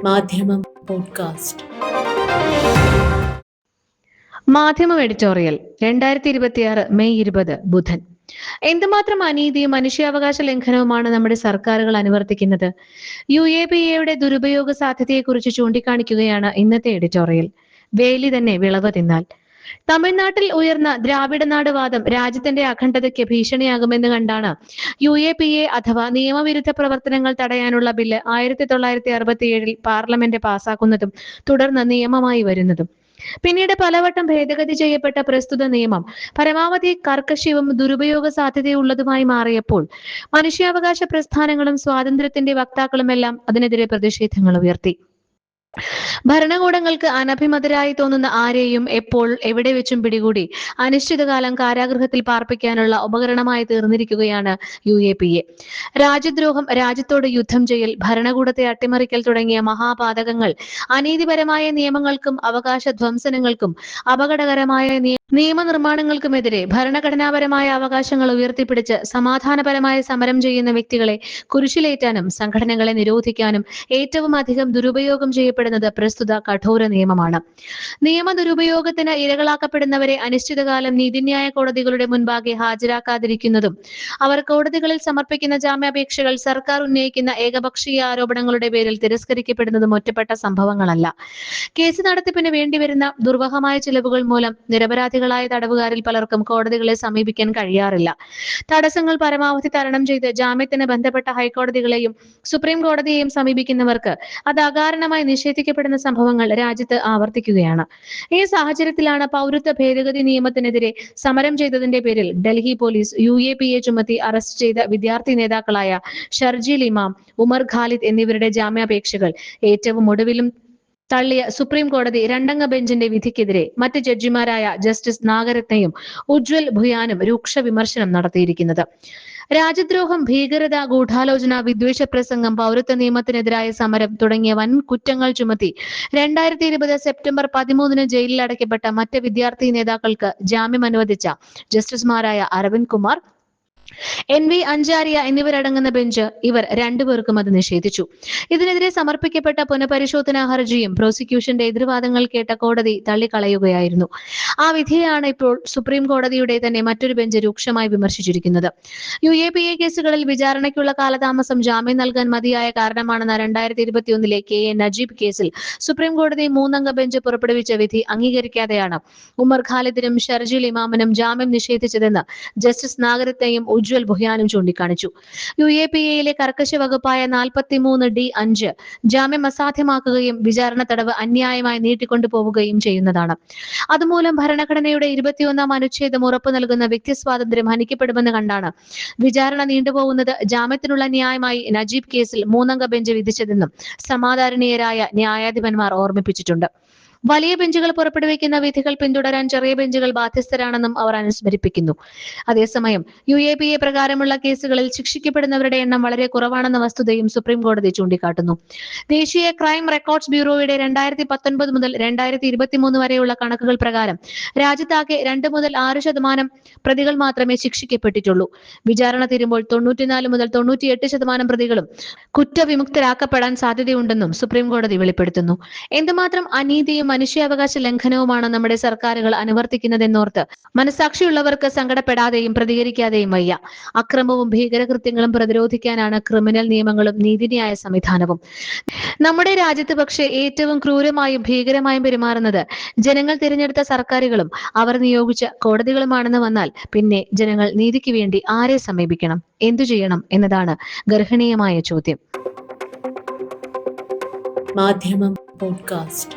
മാധ്യമം പോഡ്കാസ്റ്റ്. മാധ്യമം editorial 2026 May 20 ബുധൻ. എന്തുമാത്രം അനീതിയും മനുഷ്യാവകാശ ലംഘനവുമാണ് നമ്മുടെ സർക്കാരുകൾ അനുവർത്തിക്കുന്നത്? UAPAയുടെ ദുരുപയോഗ സാധ്യതയെക്കുറിച്ച് ചൂണ്ടിക്കാണിക്കുകയാണ് ഇന്നത്തെ എഡിറ്റോറിയൽ. വേലി തന്നെ വിളവ് തിന്നാൽ. തമിഴ്നാട്ടിൽ ഉയർന്ന ദ്രാവിഡനാട് വാദം രാജ്യത്തിന്റെ അഖണ്ഡതയ്ക്ക് ഭീഷണിയാകുമെന്ന് കണ്ടാണ് UAPA അഥവാ നിയമവിരുദ്ധ പ്രവർത്തനങ്ങൾ തടയാനുള്ള ബില്ല് 1967 പാർലമെന്റ് പാസാക്കുന്നതും തുടർന്ന് നിയമമായി വരുന്നതും. പിന്നീട് പലവട്ടം ഭേദഗതി ചെയ്യപ്പെട്ട പ്രസ്തുത നിയമം പരമാവധി കർക്കശവും ദുരുപയോഗ സാധ്യതയുള്ളതുമായി മാറിയപ്പോൾ മനുഷ്യാവകാശ പ്രസ്ഥാനങ്ങളും സ്വാതന്ത്ര്യത്തിന്റെ വക്താക്കളുമെല്ലാം അതിനെതിരെ പ്രതിഷേധങ്ങൾ ഉയർത്തി. ഭരണകൂടങ്ങൾക്ക് അനഭിമതരായി തോന്നുന്ന ആരെയും എപ്പോൾ എവിടെ വെച്ചും പിടികൂടി അനിശ്ചിതകാലം കാരാഗൃഹത്തിൽ പാർപ്പിക്കാനുള്ള ഉപകരണമായി തീർന്നിരിക്കുകയാണ് UAPA. രാജ്യദ്രോഹം, രാജ്യത്തോട് യുദ്ധം ചെയ്യൽ, ഭരണകൂടത്തെ അട്ടിമറിക്കൽ തുടങ്ങിയ മഹാപാതകങ്ങൾ അനീതിപരമായ നിയമങ്ങൾക്കും അവകാശ ധ്വംസനങ്ങൾക്കും അപകടകരമായ നിയമനിർമ്മാണങ്ങൾക്കുമെതിരെ ഭരണഘടനാപരമായ അവകാശങ്ങൾ ഉയർത്തിപ്പിടിച്ച് സമാധാനപരമായ സമരം ചെയ്യുന്ന വ്യക്തികളെ കുരിശിലേറ്റാനും സംഘടനകളെ നിരോധിക്കാനും ഏറ്റവും അധികം ദുരുപയോഗം ചെയ്യപ്പെടുന്നത് പ്രസ്തുത കഠോര നിയമമാണ്. നിയമ ദുരുപയോഗത്തിന് ഇരകളാക്കപ്പെടുന്നവരെ അനിശ്ചിതകാലം നീതിന്യായ കോടതികളുടെ മുൻപാകെ ഹാജരാക്കാതിരിക്കുന്നതും അവർ കോടതികളിൽ സമർപ്പിക്കുന്ന ജാമ്യാപേക്ഷകൾ സർക്കാർ ഉന്നയിക്കുന്ന ഏകപക്ഷീയ ആരോപണങ്ങളുടെ പേരിൽ തിരസ്കരിക്കപ്പെടുന്നതും ഒറ്റപ്പെട്ട സംഭവങ്ങളല്ല. കേസ് നടത്തിപ്പിന് വേണ്ടിവരുന്ന ദുർവഹമായ ചിലവുകൾ മൂലം നിരപരാധികളായ തടവുകാരിൽ പലർക്കും കോടതികളെ സമീപിക്കാൻ കഴിയാറില്ല. തടസ്സങ്ങൾ പരമാവധി തരണം ചെയ്ത് ജാമ്യത്തിന് ബന്ധപ്പെട്ട ഹൈക്കോടതികളെയും സുപ്രീം കോടതിയെയും സമീപിക്കുന്നവർക്ക് അത് അകാരണമായി നിഷേധിക്കപ്പെടുന്ന സംഭവങ്ങൾ രാജ്യത്ത് ആവർത്തിക്കുകയാണ്. ഈ സാഹചര്യത്തിലാണ് പൗരത്വ ഭേദഗതി നിയമത്തിനെതിരെ സമരം ചെയ്തതിന്റെ പേരിൽ ഡൽഹി പോലീസ് UAPA ചുമത്തി അറസ്റ്റ് ചെയ്ത വിദ്യാർത്ഥി നേതാക്കളായ ഷർജീൽ ഇമാം, ഉമർ ഖാലിദ് എന്നിവരുടെ ജാമ്യാപേക്ഷകൾ ഏറ്റവും ഒടുവിലും തള്ളിയ സുപ്രീം കോടതി രണ്ടംഗ ബെഞ്ചിന്റെ വിധിക്കെതിരെ മറ്റ് ജഡ്ജിമാരായ ജസ്റ്റിസ് നാഗരത്നയും ഉജ്വൽ ഭുയാനും രൂക്ഷ വിമർശനം നടത്തിയിരിക്കുന്നത്. രാജ്യദ്രോഹം, ഭീകരത, ഗൂഢാലോചന, വിദ്വേഷ പ്രസംഗം, പൗരത്വ നിയമത്തിനെതിരായ സമരം തുടങ്ങിയ വൻ കുറ്റങ്ങൾ ചുമത്തി 2020 സെപ്റ്റംബർ 13 ജയിലിൽ അടയ്ക്കപ്പെട്ട മറ്റ് വിദ്യാർത്ഥി നേതാക്കൾക്ക് ജാമ്യം അനുവദിച്ച ജസ്റ്റിസുമാരായ അരവിന്ദ് കുമാർ, NV അഞ്ചാരിയ എന്നിവരടങ്ങുന്ന ബെഞ്ച് ഇവർ രണ്ടുപേർക്കും അത് നിഷേധിച്ചു. ഇതിനെതിരെ സമർപ്പിക്കപ്പെട്ട പുനഃപരിശോധനാ ഹർജിയും പ്രോസിക്യൂഷന്റെ എതിർവാദങ്ങൾ കേട്ട കോടതി തള്ളിക്കളയുകയായിരുന്നു. ആ വിധിയാണ് ഇപ്പോൾ സുപ്രീം കോടതിയുടെ തന്നെ മറ്റൊരു ബെഞ്ച് രൂക്ഷമായി വിമർശിച്ചിരിക്കുന്നത്. UAPA കേസുകളിൽ വിചാരണയ്ക്കുള്ള കാലതാമസം ജാമ്യം നൽകാൻ മതിയായ കാരണമാണെന്ന 2021 KA നജീബ് കേസിൽ സുപ്രീം കോടതി 3 ബെഞ്ച് പുറപ്പെടുവിച്ച വിധി അംഗീകരിക്കാതെയാണ് ഉമർ ഖാലിദിനും ഷർജീൽ ഇമാമിനും ജാമ്യം നിഷേധിച്ചതെന്ന് ജസ്റ്റിസ് നാഗരത്നയും ഉജ്വൽ ഭുയാനും ചൂണ്ടിക്കാണിച്ചു. UAPAയിലെ കർക്കശ വകുപ്പായ 43D5 ജാമ്യം അസാധ്യമാക്കുകയും വിചാരണ തടവ് അന്യായമായി നീട്ടിക്കൊണ്ടുപോവുകയും ചെയ്യുന്നതാണ്. അതുമൂലം ഭരണഘടനയുടെ 21 അനുച്ഛേദം ഉറപ്പു നൽകുന്ന വ്യക്തിസ്വാതന്ത്ര്യം ഹനിക്കപ്പെടുമെന്ന് കണ്ടാണ് വിചാരണ നീണ്ടുപോകുന്നത് ജാമ്യത്തിനുള്ള ന്യായമായി നജീബ് കേസിൽ 3 ബെഞ്ച് വിധിച്ചതെന്നും സമാദരണീയരായ ന്യായാധിപന്മാർ ഓർമ്മിപ്പിച്ചിട്ടുണ്ട്. വലിയ ബെഞ്ചുകൾ പുറപ്പെടുവിക്കുന്ന വിധികൾ പിന്തുടരാൻ ചെറിയ ബെഞ്ചുകൾ ബാധ്യസ്ഥരാണെന്നും അവർ അനുസ്മരിപ്പിക്കുന്നു. അതേസമയം UAPA പ്രകാരമുള്ള കേസുകളിൽ ശിക്ഷിക്കപ്പെടുന്നവരുടെ എണ്ണം വളരെ കുറവാണെന്ന വസ്തുതയും സുപ്രീം കോടതി ചൂണ്ടിക്കാട്ടുന്നു. ദേശീയ ക്രൈം റെക്കോർഡ്സ് ബ്യൂറോയുടെ 2019 മുതൽ 2023 വരെയുള്ള കണക്കുകൾ പ്രകാരം രാജ്യത്താകെ 2 മുതൽ 6% പ്രതികൾ മാത്രമേ ശിക്ഷിക്കപ്പെട്ടിട്ടുള്ളൂ. വിചാരണ തീരുമ്പോൾ 94 മുതൽ 98% പ്രതികളും കുറ്റവിമുക്തരാക്കപ്പെടാൻ സാധ്യതയുണ്ടെന്നും സുപ്രീം കോടതി വെളിപ്പെടുത്തുന്നു. എന്തുമാത്രം അനീതിയും മനുഷ്യാവകാശ ലംഘനവുമാണ് നമ്മുടെ സർക്കാരുകൾ അനുവർത്തിക്കുന്നതെന്നോർത്ത് മനസാക്ഷിയുള്ളവർക്ക് സങ്കടപ്പെടാതെയും പ്രതികരിക്കാതെയും വയ്യ. അക്രമവും ഭീകരകൃത്യങ്ങളും പ്രതിരോധിക്കാനാണ് ക്രിമിനൽ നിയമങ്ങളും നീതിന്യായ സംവിധാനവും. നമ്മുടെ രാജ്യത്ത് പക്ഷേ ഏറ്റവും ക്രൂരമായും ഭീകരമായും പെരുമാറുന്നത് ജനങ്ങൾ തിരഞ്ഞെടുത്ത സർക്കാരുകളും അവർ നിയോഗിച്ച കോടതികളുമാണെന്ന് വന്നാൽ പിന്നെ ജനങ്ങൾ നീതിക്ക് വേണ്ടി ആരെ സമീപിക്കണം, എന്തു ചെയ്യണം എന്നതാണ് ഗർഹണീയമായ ചോദ്യം. മാധ്യമം പോഡ്കാസ്റ്റ്.